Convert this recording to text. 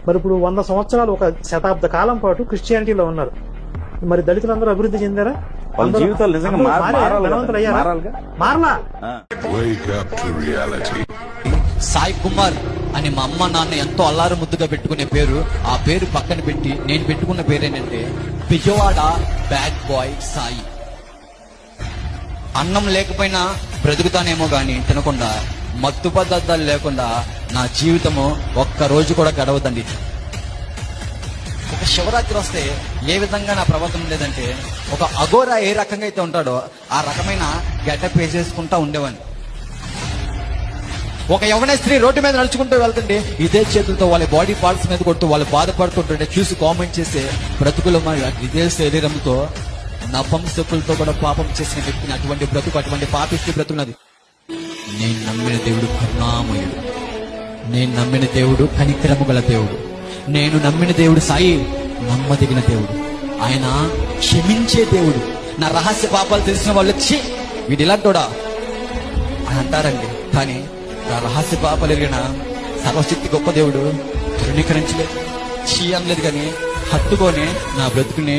మరి ఇప్పుడు 100 సంవత్సరాలు, ఒక శతాబ్ద కాలం పాటు క్రిస్టియానిటీలో ఉన్నారు. మరి దళితులందరూ అభివృద్ధి చెందారా? వాళ్ళ జీవితాలు నిజంగా మారలా. సాయి కుమార్ అని మా అమ్మ నాన్న ఎంతో అల్లారు ముద్దుగా పెట్టుకునే పేరు, ఆ పేరు పక్కన పెట్టి నేను పెట్టుకున్న పేరు ఏంటంటే బిజవాడ బ్యాడ్ బాయ్ సాయి. అన్నం లేకపోయినా బ్రతుకుతానేమో గాని తినకుండా, మత్తు పదార్థాలు లేకుండా నా జీవితము ఒక్క రోజు కూడా గడవదండి. ఒక శివరాత్రి వస్తే ఏ విధంగా నా ప్రవర్తన లేదంటే, ఒక అఘోరా ఏ రకంగా అయితే ఉంటాడో ఆ రకమైన గెటప్ వేసేసుకుంటా ఉండేవాడిని. ఒక యవ్వన స్త్రీ రోడ్డు మీద నడుచుకుంటూ వెళ్తుంటే ఇదే చేతులతో వాళ్ళ బాడీ పార్ట్స్ మీద కొడుతూ వాళ్ళు బాధపడుతుంటుంటే చూసి కామెంట్ చేసే బ్రతుకులు, ఇదే శరీరంతో నపంసకులతో కూడా పాపం చేసిన వ్యక్తిని, అటువంటి బ్రతుకు, అటువంటి పాపిష్టి బ్రతుకున్నది. నేను నమ్మిన దేవుడు కరుణామయుడు, నేను నమ్మిన దేవుడు కనికరము గల దేవుడు, నేను నమ్మిన దేవుడు సాయి నమ్మదగిన దేవుడు, ఆయన క్షమించే దేవుడు. నా రహస్య పాపాలు తెలిసిన వాళ్ళు వచ్చి వీడు ఇలాంటోడా అని అంటారండి. కానీ నా రహస్య పాపాలు ఎరిగిన సర్వశక్తి గొప్ప దేవుడు తృణీకరించలేదు, చీ అనలేదు, కానీ హత్తుకొని నా బ్రతుకుని